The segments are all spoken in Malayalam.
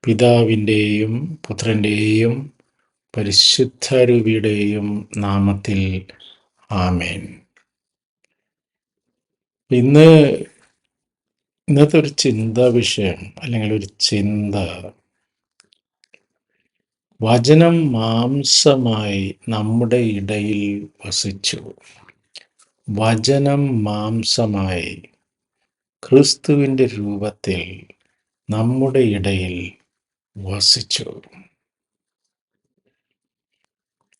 പിതാവിൻ്റെയും പുത്രൻ്റെയും പരിശുദ്ധരൂപിയുടെയും നാമത്തിൽ ആമേൻ. ഇന്നത്തെ ഒരു ചിന്താ വിഷയം അല്ലെങ്കിൽ ഒരു ചിന്ത, വചനം മാംസമായി നമ്മുടെ ഇടയിൽ വസിച്ചു. വചനം മാംസമായി ക്രിസ്തുവിൻ്റെ രൂപത്തിൽ നമ്മുടെ ഇടയിൽ വസിച്ചു.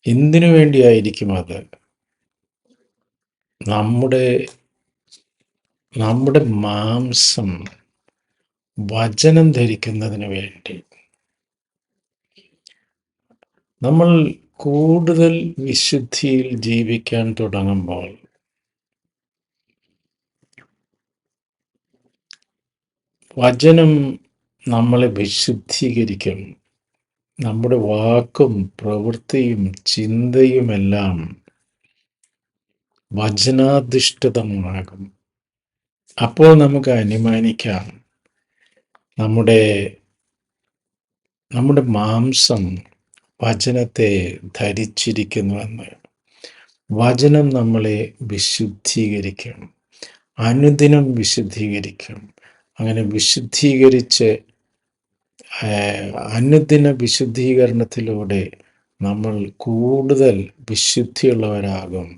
എന്തിനു വേണ്ടിയായിരിക്കും അത്? നമ്മുടെ മാംസം വചനം ധരിക്കുന്നതിന് വേണ്ടി. നമ്മൾ കൂടുതൽ വിശുദ്ധിയിൽ ജീവിക്കാൻ തുടങ്ങുമ്പോൾ വചനം നമ്മളെ വിശുദ്ധീകരിക്കും. നമ്മുടെ വാക്കും പ്രവൃത്തിയും ചിന്തയുമെല്ലാം വചനാധിഷ്ഠിതമാകും. അപ്പോൾ നമുക്ക് അനുമാനിക്കാം, നമ്മുടെ മാംസം വചനത്തെ ധരിച്ചിരിക്കുന്നുവെന്ന്. വചനം നമ്മളെ വിശുദ്ധീകരിക്കും, അനുദിനം വിശുദ്ധീകരിക്കും. അങ്ങനെ വിശുദ്ധീകരിച്ച് അനുദിന വിശുദ്ധീകരണത്തിലൂടെ നമ്മൾ കൂടുതൽ വിശുദ്ധിയുള്ളവരാകും.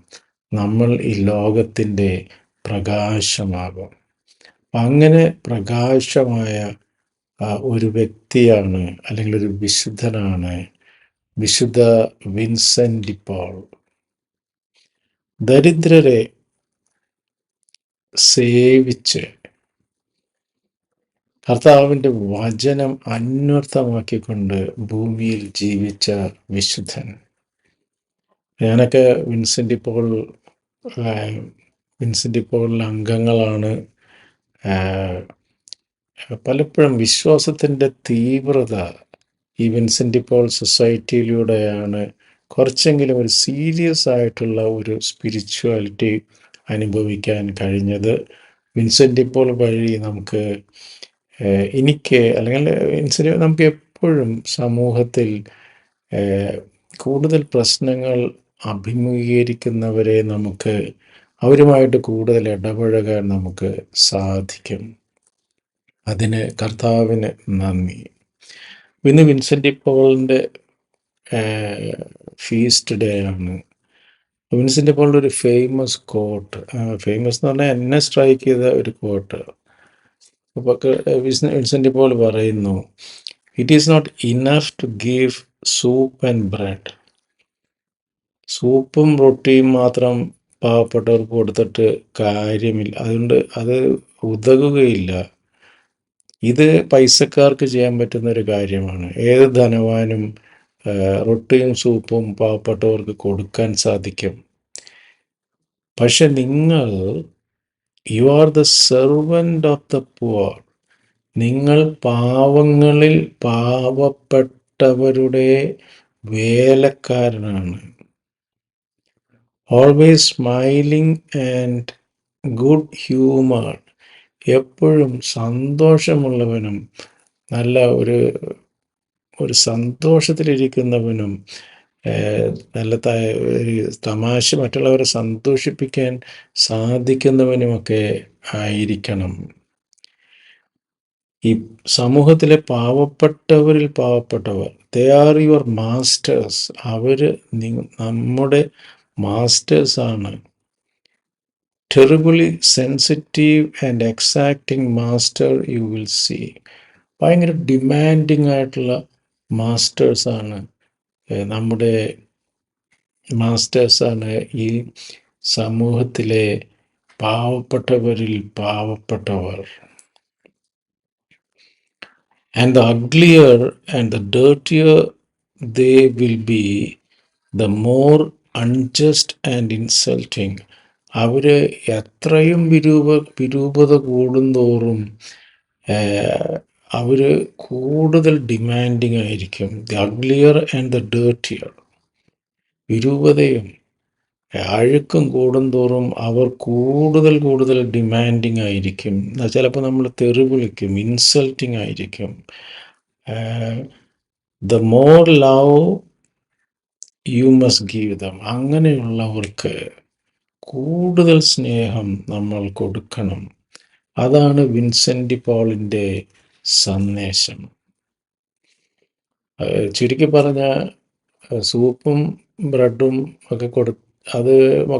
നമ്മൾ ഈ ലോകത്തിൻ്റെ പ്രകാശമാകും. അങ്ങനെ പ്രകാശമായ ഒരു വ്യക്തിയാണ് അല്ലെങ്കിൽ ഒരു വിശുദ്ധനാണ് വിശുദ്ധ വിൻസെൻ്റ് ഡി പോൾ. ദരിദ്രരെ സേവിച്ച് കർത്താവിൻ്റെ വചനം അന്വർത്ഥമാക്കിക്കൊണ്ട് ഭൂമിയിൽ ജീവിച്ച വിശുദ്ധൻ. ഞാനൊക്കെ വിൻസെൻ്റ് ഡി പോളിലെ അംഗങ്ങളാണ്. പലപ്പോഴും വിശ്വാസത്തിൻ്റെ തീവ്രത ഈ വിൻസെൻ്റ് ഡി പോൾ സൊസൈറ്റിയിലൂടെയാണ് കുറച്ചെങ്കിലും ഒരു സീരിയസ് ആയിട്ടുള്ള ഒരു സ്പിരിച്വാലിറ്റി അനുഭവിക്കാൻ കഴിഞ്ഞത്. വിൻസെൻ്റ് ഡി പോൾ വഴി നമുക്ക് നമുക്ക് എപ്പോഴും സമൂഹത്തിൽ കൂടുതൽ പ്രശ്നങ്ങൾ അഭിമുഖീകരിക്കുന്നവരെ അവരുമായിട്ട് കൂടുതൽ ഇടപഴകാൻ നമുക്ക് സാധിക്കും. അതിന് കർത്താവിന് നന്ദി. ഇന്ന് വിൻസെൻ്റ് ഡി പോളിൻ്റെ ഫീസ്റ്റ് ഡേ ആണ്. വിൻസെൻ്റ് ഡി പോളിൻ്റെ ഒരു ഫേമസ് കോട്ട്, ഫേമസ് എന്ന് പറഞ്ഞാൽ എന്നെ സ്ട്രൈക്ക് ചെയ്ത ഒരു കോട്ട്. അപ്പോൾ വിൻസെൻ്റ് ഡി പോൾ പറയുന്നു, it is not enough to give soup and bread. സൂപ്പും റൊട്ടിയും മാത്രം പാവപ്പെട്ടവർക്ക് കൊടുത്തിട്ട് കാര്യമില്ല, അതുകൊണ്ട് അത് ഉതകുകയില്ല. ഇത് പൈസക്കാർക്ക് ചെയ്യാൻ പറ്റുന്ന ഒരു കാര്യമാണ്. ഏത് ധനവാനും റൊട്ടിയും സൂപ്പും പാവപ്പെട്ടവർക്ക് കൊടുക്കാൻ സാധിക്കും. പക്ഷെ you are the servant of the poor. നിങ്ങൾ പാവങ്ങളിൽ പാവപ്പെട്ടവരുടെ വേലക്കാരനാണ്. Always smiling and good humour. എപ്പോഴും സന്തോഷമുള്ളവനും നല്ല ഒരു സന്തോഷത്തിലിരിക്കുന്നവനും നല്ല തമാശ മറ്റുള്ളവരെ സന്തോഷിപ്പിക്കാൻ സാധിക്കുന്നവനുമൊക്കെ ആയിരിക്കണം. ഈ സമൂഹത്തിലെ പാവപ്പെട്ടവരിൽ പാവപ്പെട്ടവർ, ദേ ആർ യുവർ മാസ്റ്റേഴ്സ്. അവർ നമ്മുടെ മാസ്റ്റേഴ്സാണ്. Terribly sensitive and exacting master you will see. ഭയങ്കര ഡിമാൻഡിങ് ആയിട്ടുള്ള മാസ്റ്റേഴ്സാണ് നമ്മുടെ മാസ്റ്റേഴ്സാണ് ഈ സമൂഹത്തിലെ പാവപ്പെട്ടവരിൽ പാവപ്പെട്ടവർ. And the uglier and the dirtier they will be, the more unjust and insulting. അവർ എത്രയും വിരൂപത കൂടുന്തോറും അവർ കൂടുതൽ ഡിമാൻഡിങ് ആയിരിക്കും. The uglier and the dirtier. വിരൂപതയും അഴുക്കും കൂടുന്തോറും അവർ കൂടുതൽ ഡിമാൻഡിങ് ആയിരിക്കും. ചിലപ്പോൾ നമ്മൾ തെറി വിളിക്കും, ഇൻസൾട്ടിങ് ആയിരിക്കും. The more love you must give dum. അങ്ങനെയുള്ളവർക്ക് കൂടുതൽ സ്നേഹം നമ്മൾ കൊടുക്കണം. അതാണ് വിൻസെൻ്റ് പോളിൻ്റെ സന്ദേശം. ചുരുക്കി പറഞ്ഞ സൂപ്പും ബ്രെഡും ഒക്കെ അത്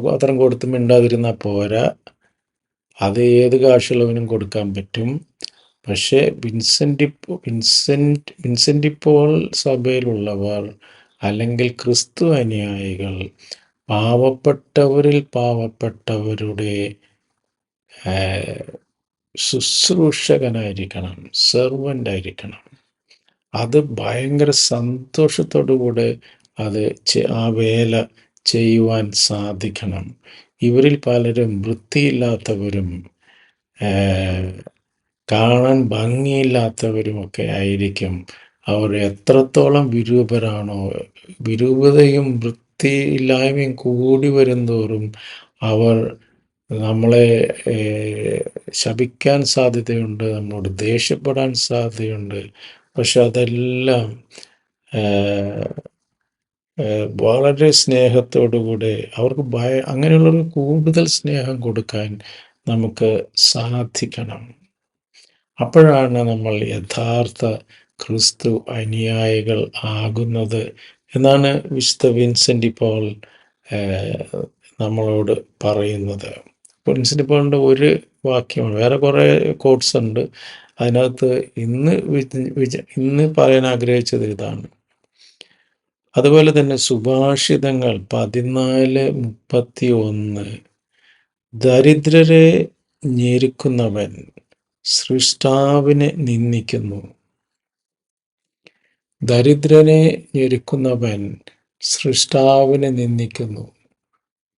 മാത്രം കൊടുത്ത് മിണ്ടാതിരുന്നാൽ പോരാ. അത് ഏത് കാശുള്ളവനും കൊടുക്കാൻ പറ്റും. പക്ഷേ വിൻസെൻ്റ് പോൾ സഭയിലുള്ളവർ അല്ലെങ്കിൽ ക്രിസ്തു അനുയായികൾ പാവപ്പെട്ടവരിൽ പാവപ്പെട്ടവരുടെ ശുശ്രൂഷകനായിരിക്കണം, സെർവൻ്റായിരിക്കണം. അത് ഭയങ്കര സന്തോഷത്തോടുകൂടെ അത് ആ വേല ചെയ്യുവാൻ സാധിക്കണം. ഇവരിൽ പലരും വൃത്തിയില്ലാത്തവരും കാണാൻ ഭംഗിയില്ലാത്തവരുമൊക്കെ ആയിരിക്കും. അവർ എത്രത്തോളം വിരൂപരാണോ, വിരൂപതയും വൃത്തിയില്ലായ്മയും കൂടി വരുന്തോറും അവർ നമ്മളെ ശപിക്കാൻ സാധ്യതയുണ്ട്, നമ്മളോട് ദേഷ്യപ്പെടാൻ സാധ്യതയുണ്ട്. പക്ഷെ അതെല്ലാം വളരെ സ്നേഹത്തോടുകൂടെ അവർക്ക് അങ്ങനെയുള്ളവർക്ക് കൂടുതൽ സ്നേഹം കൊടുക്കാൻ നമുക്ക് സാധിക്കണം. അപ്പോഴാണ് നമ്മൾ യഥാർത്ഥ ക്രിസ്തു അനുയായികൾ ആകുന്നത് എന്നാണ് വിശുദ്ധ വിൻസെൻ്റ് പോൾ നമ്മളോട് പറയുന്നത്. വിൻസെൻ്റ് പോളിൻ്റെ ഒരു വാക്യമാണ്, വേറെ കുറേ കോട്ട്സ് ഉണ്ട്. അതിനകത്ത് ഇന്ന് പറയാൻ ആഗ്രഹിച്ചത് ഇതാണ്. അതുപോലെ തന്നെ സുഭാഷിതങ്ങൾ 14:31, ദരിദ്രരെ ഞെരുക്കുന്നവൻ സൃഷ്ടാവിനെ നിന്ദിക്കുന്നു. ദരിദ്രനെ ഞെരുക്കുന്നവൻ സൃഷ്ടാവിനെ നിന്ദിക്കുന്നു.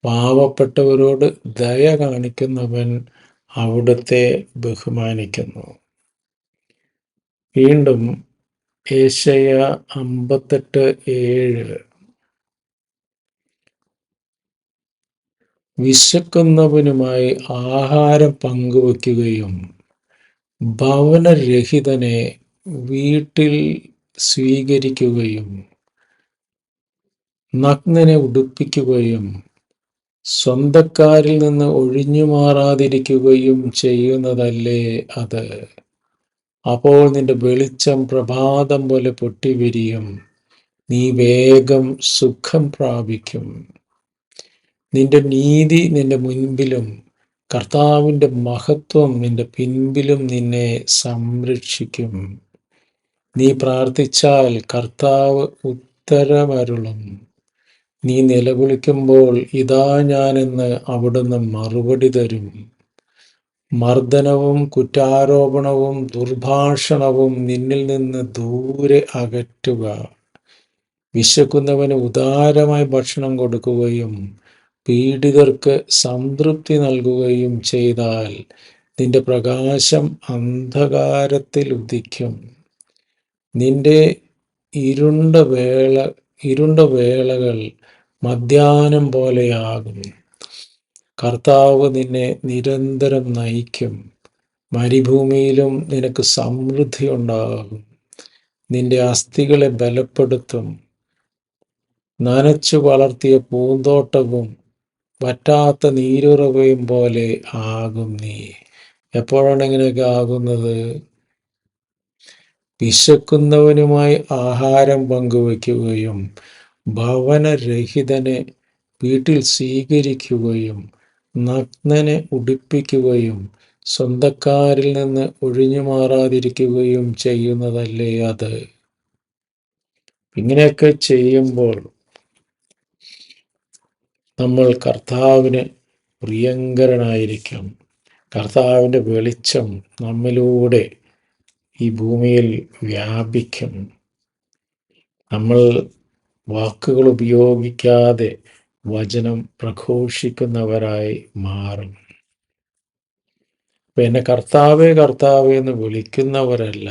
പാവപ്പെട്ടവരോട് ദയ കാണിക്കുന്നവൻ അവിടുത്തെ ബഹുമാനിക്കുന്നു. വീണ്ടും യേശയ്യ 58:7, വിശക്കുന്നവനുമായി ആഹാരം പങ്കുവയ്ക്കുകയും ഭവനരഹിതനെ വീട്ടിൽ സ്വീകരിക്കുകയും നഗ്നനെ ഉടുപ്പിക്കുകയും സ്വന്തക്കാരിൽ നിന്ന് ഒഴിഞ്ഞു മാറാതിരിക്കുകയും ചെയ്യുന്നതല്ലേ അത്. അപ്പോൾ നിന്റെ വെളിച്ചം പ്രഭാതം പോലെ പൊട്ടിവിരിയും, നീ വേഗം സുഖം പ്രാപിക്കും. നിന്റെ നീതി നിന്റെ മുൻപിലും കർത്താവിൻ്റെ മഹത്വം നിന്റെ പിൻപിലും നിന്നെ സംരക്ഷിക്കും. നീ പ്രാർത്ഥിച്ചാൽ കർത്താവ് ഉത്തരമരുളും. നീ നിലവിളിക്കുമ്പോൾ ഇതാ ഞാനെന്ന് അവിടുന്ന് മറുപടി തരും. മർദ്ദനവും കുറ്റാരോപണവും ദുർഭാഷണവും നിന്നിൽ നിന്ന് ദൂരെ അകറ്റുക. വിശക്കുന്നവന് ഉദാരമായി ഭക്ഷണം കൊടുക്കുകയും പീഡിതർക്ക് സംതൃപ്തി നൽകുകയും ചെയ്താൽ നിന്റെ പ്രകാശം അന്ധകാരത്തിൽ ഉദിക്കും. നിന്റെ ഇരുണ്ട വേളകൾ മധ്യാഹ്നം പോലെയാകും. കർത്താവ് നിന്നെ നിരന്തരം നയിക്കും. മരുഭൂമിയിലും നിനക്ക് സമൃദ്ധി ഉണ്ടാകും. നിന്റെ അസ്ഥികളെ ബലപ്പെടുത്തും. നനച്ചു വളർത്തിയ പൂന്തോട്ടവും വറ്റാത്ത നീരുറവയും പോലെ ആകും നീ. എപ്പോഴാണ് ഇങ്ങനെയൊക്കെ ആകുന്നത്? വിശക്കുന്നവനുമായി ആഹാരം പങ്കുവയ്ക്കുകയും ഭവനരഹിതനെ വീട്ടിൽ സ്വീകരിക്കുകയും നഗ്നനെ ഉടുപ്പിക്കുകയും സ്വന്തക്കാരിൽ നിന്ന് ഒഴിഞ്ഞു മാറാതിരിക്കുകയും ചെയ്യുന്നതല്ലേ അത്. ഇങ്ങനെയൊക്കെ ചെയ്യുമ്പോൾ നമ്മൾ കർത്താവിന് പ്രിയങ്കരനായിരിക്കും. കർത്താവിൻ്റെ വെളിച്ചം നമ്മിലൂടെ ഈ ഭൂമിയിൽ വ്യാപിക്കും. നമ്മൾ വാക്കുകൾ ഉപയോഗിക്കാതെ വചനം പ്രഘോഷിക്കുന്നവരായി മാറും. അപ്പം എന്നെ കർത്താവേ കർത്താവേ എന്ന് വിളിക്കുന്നവരല്ല,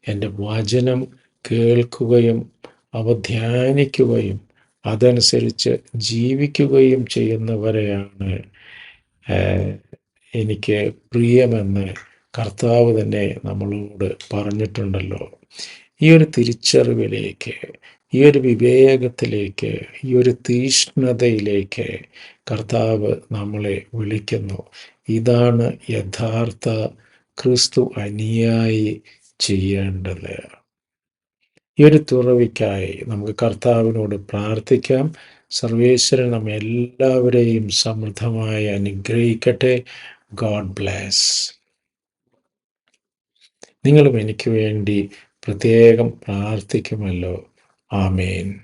എൻ്റെ വചനം കേൾക്കുകയും അവ ധ്യാനിക്കുകയും അതനുസരിച്ച് ജീവിക്കുകയും ചെയ്യുന്നവരെയാണ് എനിക്ക് പ്രിയമെന്ന് കർത്താവ് തന്നെ നമ്മളോട് പറഞ്ഞിട്ടുണ്ടല്ലോ. ഈ ഒരു തിരിച്ചറിവിലേക്ക്, ഈ ഒരു വിവേകത്തിലേക്ക്, ഈ ഒരു തീഷ്ണതയിലേക്ക് കർത്താവ് നമ്മളെ വിളിക്കുന്നു. ഇതാണ് യഥാർത്ഥ ക്രിസ്തു അനുയായി ചെയ്യേണ്ടത്. ഈ ഒരു തുറവിക്കായി നമുക്ക് കർത്താവിനോട് പ്രാർത്ഥിക്കാം. സർവേശ്വരൻ നമ്മെ എല്ലാവരെയും സമൃദ്ധമായി അനുഗ്രഹിക്കട്ടെ. God bless. നിങ്ങളും എനിക്ക് വേണ്ടി പ്രത്യേകം പ്രാർത്ഥിക്കുമല്ലോ. ആമേൻ.